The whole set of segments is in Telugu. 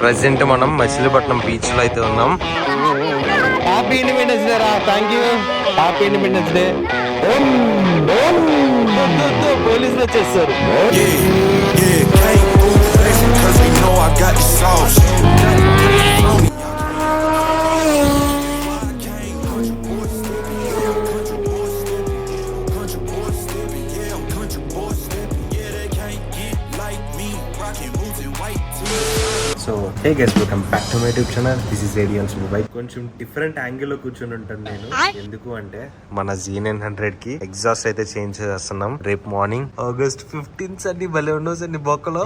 ప్రెసెంట్ మనం మచిలీపట్నం బీచ్ లో అయితే ఉన్నాం. హ్యాపీ ఇండిపెండెన్స్ డే రా. Thank you. Happy independence day. పోలీసులు వచ్చేస్తారు. So hey guys, welcome back to my YouTube channel. This is ఏడియన్స్ మొబైల్. కొంచెం డిఫరెంట్ యాంగిల్ లో కూర్చొని ఉంటాను నేను. ఎందుకు అంటే మన Z900 కి ఎగ్జాస్ట్ అయితే చేంజ్ చేస్తున్నాం. రేపు మార్నింగ్ ఆగస్ట్ 15 సన్ని భలే ఉండవు సన్ని బొక్కలో.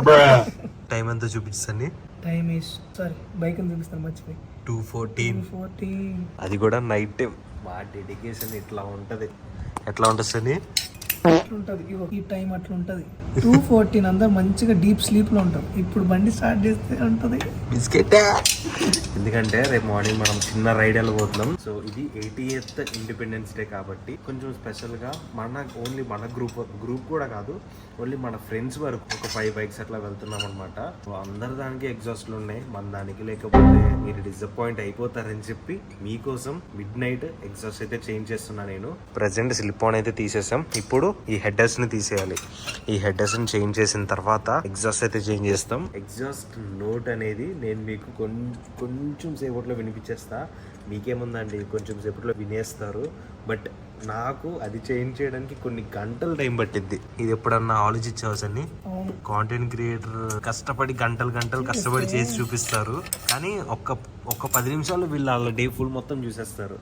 టైం ఎంత చూపించండి? టైం ఇస్ సారీ బైక్ చూపిస్తాను మర్చిపోయి 2:14. అది కూడా నైట్ టైం. మా డెడికేషన్ ఇట్లా ఉంటది. ఎట్లా ఉంటుంది సన్ని? అట్లుంటది ఈ టైం అట్లా ఉంటది. 2:14 అందరు మంచిగా డీప్ స్లీప్ లో ఉంటాం. ఇప్పుడు బండి స్టార్ట్ చేస్తే ఉంటది బిస్కెట్. ఎందుకంటే రేపు మార్నింగ్ మనం చిన్న రైడ్ వెళ్ళబోతున్నాం. సో ఇది 80th ఇండిపెండెన్స్ డే కాబట్టి కొంచెం స్పెషల్ గా ఓన్లీ మన గ్రూప్ కూడా కాదు, ఓన్లీ మన ఫ్రెండ్స్ వరకు ఒక 5 బైక్స్ అట్లా వెళ్తున్నాం అనమాట. సో అందరు దానికి ఎగ్జాస్ట్లు ఉన్నాయి, మన దానికి లేకపోతే మీరు డిసప్పాయింట్ అయిపోతారని చెప్పి మీకోసం మిడ్ నైట్ ఎగ్జాస్ట్ అయితే చేంజ్ చేస్తున్నా నేను. ప్రెసెంట్ స్లిప్ ఆన్ అయితే తీసేసాం. ఇప్పుడు ఈ హెడర్స్ ని తీసేయాలి. ఈ హెడర్స్ ని చేంజ్ చేసిన తర్వాత ఎగ్జాస్ట్ అయితే చేంజ్ చేస్తాం. ఎగ్జాస్ట్ నోట్ అనేది నేను మీకు కొంచెం సేపట్లో వినిపించేస్తా. మీకేముందండి, కొంచెం సేపట్లో వినేస్తారు. బట్ నాకు అది చేంజ్ చేయడానికి కొన్ని గంటలు టైం పట్టిద్ది. ఇది ఎప్పుడన్నా ఆలోచించావు సన్ని? కాంటెంట్ క్రియేటర్ కష్టపడి గంటలు కష్టపడి చేసి చూపిస్తారు, కానీ ఒక్క 10 నిమిషాలు వీళ్ళు వాళ్ళ డే ఫుల్ మొత్తం చూసేస్తారు.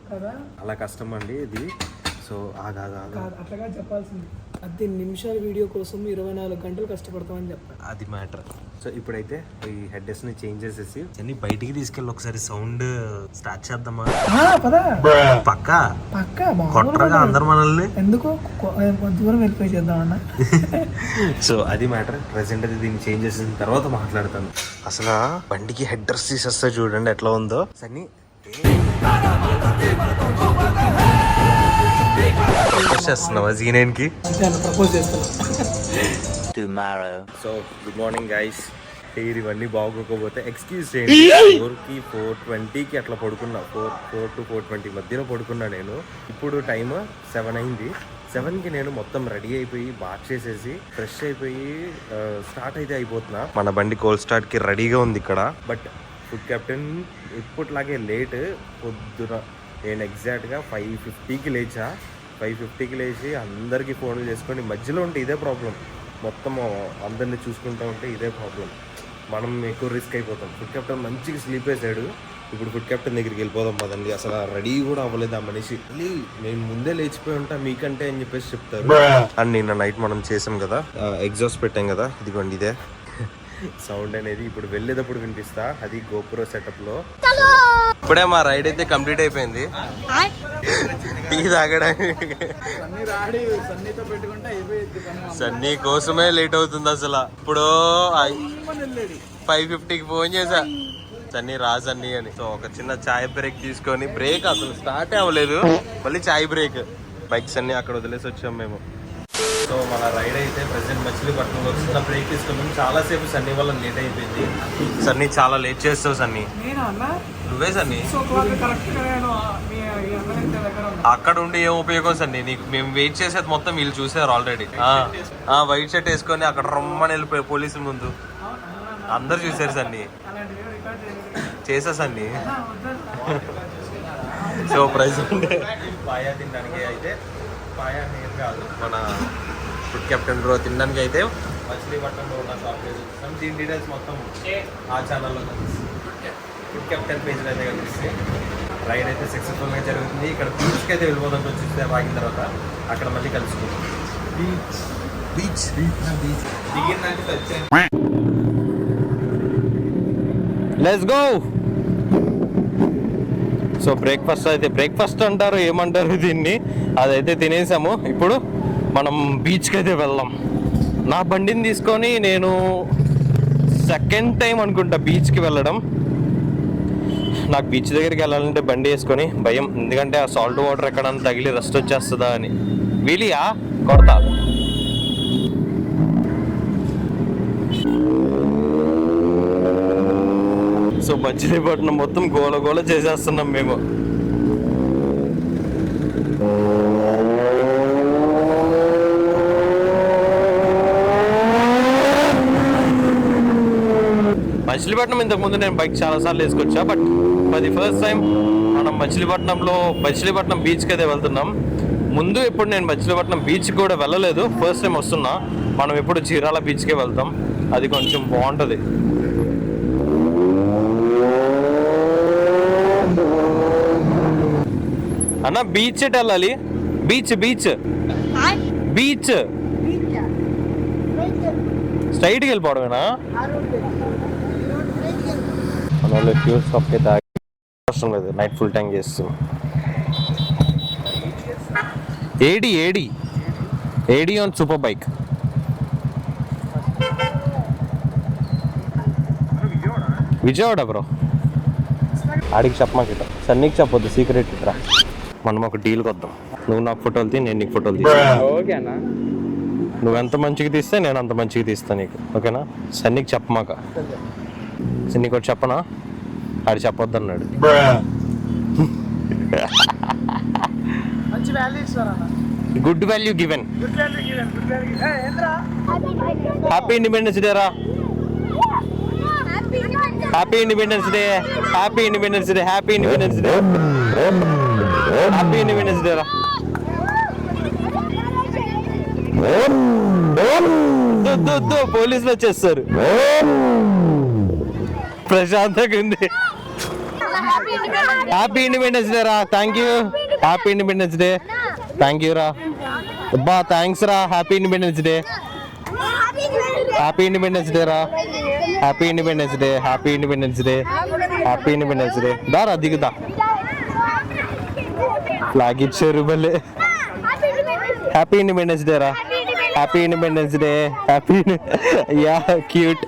అలా కష్టం అండి ఇది. సో అట్లాగా చెప్పాల్సింది. 10 నిమిషాల వీడియో కోసం 24 గంటలు కష్టపడతామని చెప్పాలి. అది మ్యాటర్. సో ఇప్పుడైతే ఈ హెడ్స్ ని చేంజ్ చేసేసి అన్ని బయటికి తీసుకెళ్ళి ఒకసారి సౌండ్ స్టార్ట్ చేద్దామా? పక్కా కొట్టగా అందరు మనల్ని ఎందుకు దూరం వెళ్ళిపోయి చేద్దామన్నా. సో అది మ్యాటర్. ప్రెసెంట్ అది దీన్ని చేంజ్ చేసిన తర్వాత మాట్లాడతాను. అసలు బండికి హెడ్డర్స్ తీసేస్తా చూడండి ఎట్లా ఉందో. సన్నీ ప్రపోజ్ చేస్తున్నావా Z9 కి? ప్రపోజ్ చేస్తున్నా. So good morning guys. ఇవన్నీ బాగోకపోతే ఎక్స్క్యూజ్ చేయండి. 4కి 4:20కి అట్లా పడుకున్నా. 4 to 4:20 మధ్యలో పడుకున్నా నేను. ఇప్పుడు టైమ్ 7 అయింది. 7కి నేను మొత్తం రెడీ అయిపోయి బాత్ చేసేసి ఫ్రెష్ అయిపోయి స్టార్ట్ అయితే అయిపోతున్నా. మన బండి కోల్డ్ స్టార్ట్ కి రెడీగా ఉంది ఇక్కడ. బట్ ఫుడ్ కెప్టెన్ ఇప్పట్లాగే లేట్. పొద్దున నేను ఎగ్జాక్ట్గా 5:50కి లేచా. 5:50కి లేచి అందరికీ ఫోన్లు చేసుకొని మధ్యలో ఉంటే ఇదే ప్రాబ్లం. మొత్తం అందరినీ చూసుకుంటూ ఉంటే ఇదే ప్రాబ్లం. మనం ఎక్కువ రిస్క్ అయిపోతాం. ఫుడ్ కెప్టెన్ మంచిగా స్లీప్ వేసాడు. ఇప్పుడు ఫుడ్ కెప్టెన్ దగ్గరికి వెళ్ళిపోదాం పదండి. అసలు రెడీ కూడా అవ్వలేదు ఆ మనిషి. నేను ముందే లేచిపోయి ఉంటా మీకంటే అని చెప్పేసి చెప్తారు. అండ్ నిన్న నైట్ మనం చేసాం కదా, ఎగ్జాస్ట్ పెట్టాం కదా, ఇదిగోండి ఇదే సౌండ్ అనేది ఇప్పుడు వెళ్ళేటప్పుడు వినిపిస్తా. అది గోపురో సెటప్ లో. ఇప్పుడే మా రైడ్ అయితే కంప్లీట్ అయిపోయింది. టీ తాగడానికి సన్నీ కోసమే లేట్ అవుతుంది అసలు. ఇప్పుడు 5:50కి ఫోన్ చేసా, సన్నీ రా సన్నీ అని. సో ఒక చిన్న చాయ్ బ్రేక్ తీసుకొని, బ్రేక్ అసలు స్టార్ట్ అవ్వలేదు, మళ్ళీ చాయ్ బ్రేక్. బైక్స్ అన్ని అక్కడ వదిలేసి వచ్చాం మేము. సో మన రైడ్ అయితే ప్రెసెంట్ మచిలీపట్నంలో చిన్న బ్రేక్ తీసుకున్నాం. చాలాసేపు సన్నీ వల్ల లేట్ అయిపోయింది. సన్నీ చాలా లేట్ చేస్తావు సన్నీ. నువ్వే సన్నీ. అక్కడ ఉండి ఏం ఉపయోగం సన్నీ నీకు? మేము వెయిట్ చేసేది మొత్తం వీళ్ళు చూసారు ఆల్రెడీ. వైట్ షర్ట్ వేసుకొని అక్కడ రమ్మని వెళ్ళిపోయి పోలీసుల ముందు అందరు చూసారు సన్నీ. చేసా సన్నీ. సో ప్రెసెంట్ పాయా తినడానికి అయితే, పాయా నేర్ కాదు మన ఫుడ్ కెప్టెన్ బ్రో తినడానికి అయితే మచిలీపట్నంలో ఉన్న షాప్ చూపిస్తాం. దీని డీటెయిల్స్ మొత్తం ఆ ఛానల్లో కనిపిస్తుంది, ఫుడ్ కెప్టెన్ పేజ్లో అయితే కనిపిస్తుంది. రైడ్ అయితే సక్సెస్ఫుల్గా జరుగుతుంది. ఇక్కడ బీచ్కి అయితే వెళ్ళిపోదాం చూస్తే ఆగిన తర్వాత అక్కడ మళ్ళీ కలుసుకుంటాం. Beach let's go. So breakfast అంటారు, ఏమంటారు దీన్ని, అదైతే తినేసాము. ఇప్పుడు మనం బీచ్కి అయితే వెళ్దాం. నా బండిని తీసుకొని నేను సెకండ్ టైం అనుకుంటా బీచ్కి వెళ్ళడం. నాకు బీచ్ దగ్గరికి వెళ్ళాలంటే బండి వేసుకొని భయం, ఎందుకంటే ఆ సాల్ట్ వాటర్ ఎక్కడన్నా తగిలి రస్ట్ వచ్చేస్తుందా అని. వీలియా కొడతా. సో మచిలీపట్నం మొత్తం గోల గోల చేసేస్తున్నాం మేము. మచిలీపట్నం ఇంతకుముందు నేను బైక్ చాలాసార్లు వేసుకొచ్చా, but for the first time మనం మచిలీపట్నం బీచ్కి అయితే వెళ్తున్నాం. ముందు ఎప్పుడు నేను మచిలీపట్నం బీచ్కి కూడా వెళ్ళలేదు, ఫస్ట్ టైం వస్తున్నా. మనం ఎప్పుడు చీరాల బీచ్కే వెళ్తాం, అది కొంచెం బాగుంటుంది. అన్న బీచ్ ఎట్ వెళ్ళాలి? బీచ్ బీచ్ బీచ్ స్ట్రైట్కి వెళ్ళిపోవడమేనా? మన వాళ్ళు ఫ్యూల్ స్టాప్కి అయితే అవసరం లేదు, నైట్ ఫుల్ ట్యాంక్ చేస్తాం. ఏడి on super bike. Vijayawada bro. ఆడికి చెప్పమాక ఇట్లా, సన్నీకి చెప్పొద్దు, సీక్రెట్ ఇట్రా. మనం ఒక డీల్కి వద్దాం. నువ్వు నాకు ఫోటోలు తీ, నేను నీకు ఫోటోలు తీస్తాను. ఓకేనా? నువ్వు ఎంత మంచిగా తీస్తే నేను అంత మంచిగా తీస్తాను నీకు, ఓకేనా? సన్నీకి చెప్పమాక. సన్నీకి ఒకటి చెప్పనా? ఆడి చెప్పొద్దు అన్నాడు. Good value given. Happy independence day రా. Happy independence day. Happy independence day. Happy independence day. Happy independence day రా. పోలీసులు వచ్చేస్తారు. ప్రశాంతంగా ఉంది. హ్యాపీ ఇండిపెండెన్స్ డే రా. Thank you. Happy independence day. Thank you రా. అబ్బా థ్యాంక్స్ రా. Happy independence day. Happy independence day రా. Happy independence day. Happy independence day. Happy independence day. దారా దిగుదా. ఫ్లాగ్ ఇచ్చారు భలే. హ్యాపీ ఇండిపెండెన్స్ డే రా. Happy independence day. Happy yeah cute.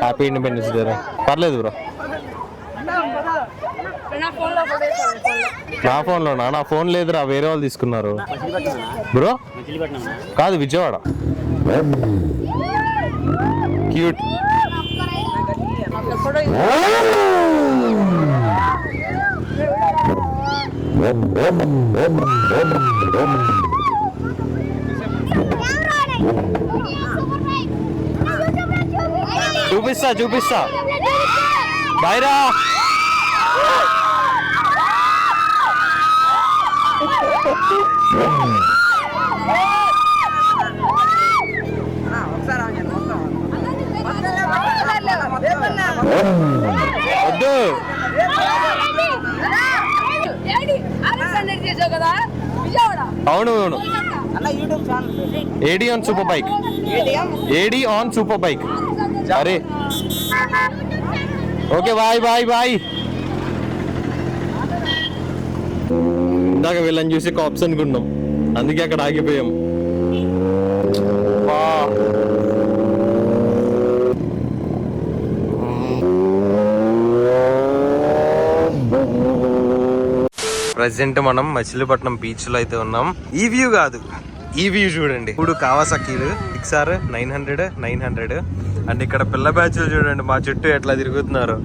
Happy independence day రా. పర్లేదు బ్రో. నా ఫోన్లోనా? నా ఫోన్ లేదురా, వేరే వాళ్ళు తీసుకున్నారు బ్రో. కాదు విజయవాడ. క్యూట్. చూపిస్తా బైరా. వద్దు. అవును AD on super bike. AD on super bike. అరే ఓకే బాయ్ బాయ్ బాయ్. ఇందాక వీళ్ళని చూసి కాప్స్ అనుకున్నాం, అందుకే అక్కడ ఆగిపోయాం. ప్రెసెంట్ మనం మచిలీపట్నం బీచ్ లో అయితే ఉన్నాం. ఈ వ్యూ కాదు, ఈ వ్యూ చూడండి. ఇప్పుడు కావాసాకీలు XR 900 అండ్ ఇక్కడ పిల్ల బ్యాచ్లు చూడండి మా చుట్టూ ఎట్లా తిరుగుతున్నారు.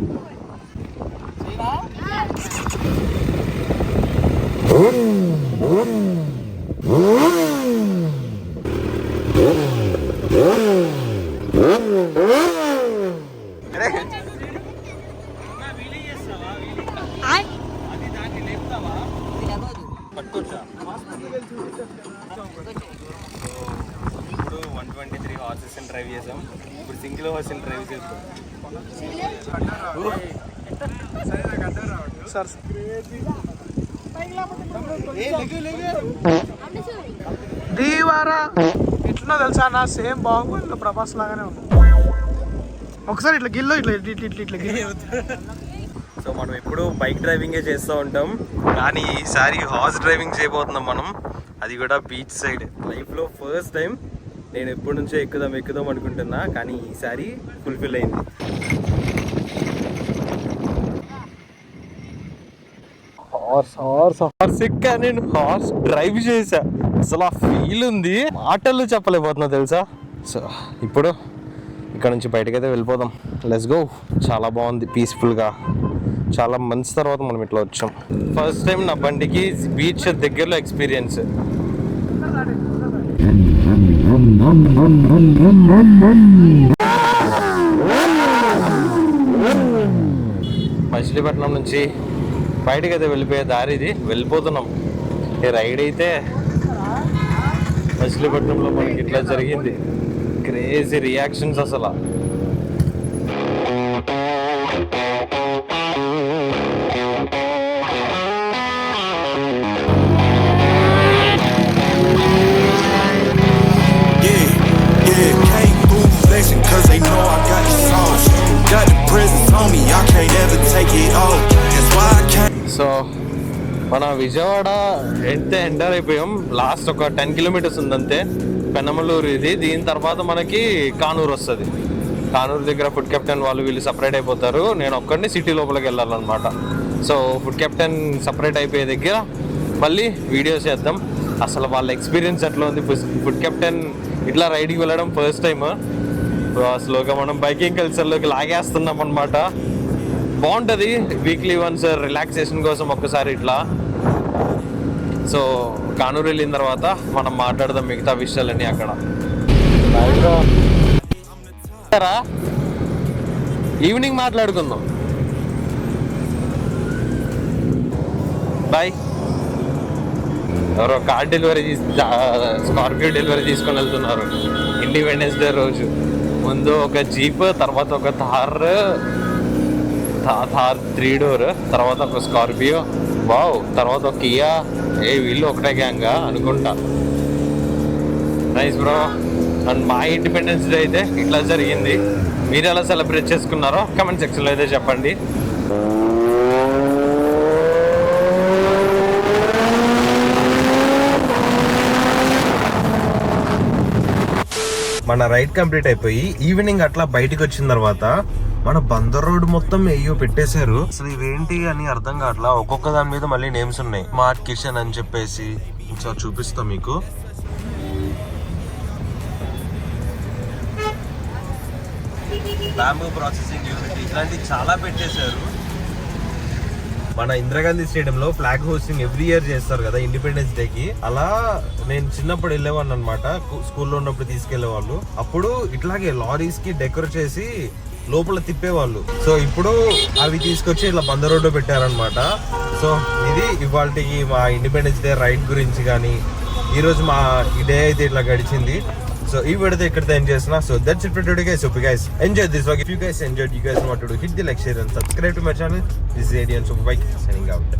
ఇప్పుడు 123 హార్సెస్ డ్రైవ్ చేసాం. ఇప్పుడు సింగిల్ హార్స్ డ్రైవ్ చేస్తాం. ఇట్లా తెలుసా నా సేమ్ బాగుంది, ప్రభాస్ లాగానే ఉంది. ఒకసారి ఇట్లా గిల్లో ఇట్లా ఇట్లా సో మనం ఎప్పుడు బైక్ డ్రైవింగే చేస్తూ ఉంటాం, కానీ ఈసారి హార్స్ డ్రైవింగ్ చేయబోతున్నాం మనం. అది కూడా బీచ్ సైడ్. లైఫ్లో ఫస్ట్ టైం. నేను ఎప్పటి నుంచో ఎక్కుదాం అనుకుంటున్నా, కానీ ఈసారి ఫుల్ఫిల్ అయింది. హార్స్ ఎక్కా, నేను హార్స్ డ్రైవ్ చేసా. అసలు ఆ ఫీల్ ఉంది, మాటల్లో చెప్పలేకపోతున్నా తెలుసా. సో ఇప్పుడు ఇక్కడ నుంచి బయటకైతే వెళ్ళిపోదాం. Let's go. చాలా బాగుంది, పీస్ఫుల్గా. చాలా మంత్స్ తర్వాత మనం ఇట్లా వచ్చాం. ఫస్ట్ టైం నా బండికి బీచ్ దగ్గరలో ఎక్స్పీరియన్స్. మచిలీపట్నం నుంచి బయటకైతే వెళ్ళిపోయే దారి ఇది. వెళ్ళిపోతున్నాం. ఈ రైడ్ అయితే మచిలీపట్నంలో మనకి ఇట్లా జరిగింది. క్రేజీ రియాక్షన్స్ అసలు. Cause they know I got the sauce. Got the presents on me, I can't ever take it off. That's why I can't. So మన విజయవాడ ఎంటర్ అయిపోయాం. లాస్ట్ ఒక 10 కిలోమీటర్స్ ఉందంతే. పెనమలూరు ఇది. దీని తర్వాత మనకి కానూరు వస్తుంది. కానూరు దగ్గర ఫుడ్ కెప్టెన్ వాళ్ళు వీళ్ళు సపరేట్ అయిపోతారు. నేను ఒక్కడిని సిటీ లోపలికి వెళ్ళాలన్నమాట. సో ఫుడ్ కెప్టెన్ సపరేట్ అయిపోయే దగ్గర మళ్ళీ వీడియోస్ చేద్దాం. అసలు వాళ్ళ ఎక్స్పీరియన్స్ ఎట్లా ఉంది. ఫుడ్ కెప్టెన్ ఇట్లా రైడ్కి వెళ్ళడం ఫస్ట్ టైం. స్లోగా మనం బైకింగ్ కల్చర్లోకి లాగేస్తున్నాం అనమాట. బాగుంటుంది. వీక్లీ వన్స్ రిలాక్సేషన్ కోసం ఒక్కసారి ఇట్లా. సో కానూరు వెళ్ళిన తర్వాత మనం మాట్లాడదాం మిగతా విషయాలన్నీ అక్కడ. ఈవినింగ్ మాట్లాడుకుందాం. బాయ్. ఎవరో కార్ డెలివరీ స్కార్పియో డెలివరీ తీసుకొని వెళ్తున్నారు ఇండిపెండెన్స్ డే రోజు. ముందు ఒక జీప్, తర్వాత ఒక థార్ 3 డోర్, తర్వాత ఒక స్కార్పియో. వావ్. తర్వాత ఒక కియా. వీళ్ళు ఒకటే గ్యాంగా అనుకుంటా. Nice bro. అండ్ మా ఇండిపెండెన్స్ డే అయితే ఇట్లా జరిగింది. మీరు ఎలా సెలబ్రేట్ చేసుకున్నారో కమెంట్ సెక్షన్లో అయితే చెప్పండి. మన రైడ్ కంప్లీట్ అయిపోయి ఈవినింగ్ అట్లా బయటకు వచ్చిన తర్వాత మన బందర్ రోడ్ మొత్తం పెట్టేశారు. అసలు ఇవేంటి అని అర్థం కావట్లా. ఒక్కొక్క దాని మీద మళ్ళీ నేమ్స్ ఉన్నాయి. స్మార్ట్ కిచెన్ అని చెప్పేసి. ఒకసారి చూపిస్తాం మీకు. బ్యాంబూ ప్రాసెసింగ్ యూనిట్ ఇట్లాంటివి చాలా పెట్టేశారు. మన ఇందిరాగాంధీ స్టేడియంలో ఫ్లాగ్ హోస్టింగ్ ఎవ్రీ ఇయర్ చేస్తారు కదా ఇండిపెండెన్స్ డే కి. అలా నేను చిన్నప్పుడు వెళ్ళేవాడిని అనమాట. స్కూల్లో ఉన్నప్పుడు తీసుకెళ్లేవాళ్ళు. అప్పుడు ఇట్లాగే లారీస్ కి డెకరేట్ చేసి లోపల తిప్పేవాళ్ళు. సో ఇప్పుడు అవి తీసుకొచ్చి ఇట్లా బందర్ రోడ్డు పెట్టారనమాట. సో ఇది ఇవాళకి మా ఇండిపెండెన్స్ డే రైడ్ గురించి కానీ ఈరోజు మా ఈ డే అయితే ఇట్లా గడిచింది. సో ఈ వీడియో ఇక్కడ ఎండ్ చేస్తున్నా. So that's it for today guys. Hope you guys enjoyed this vlog. If you guys enjoyed, you guys want to hit the like, share and subscribe to my channel. This is AD and Super Bike signing out.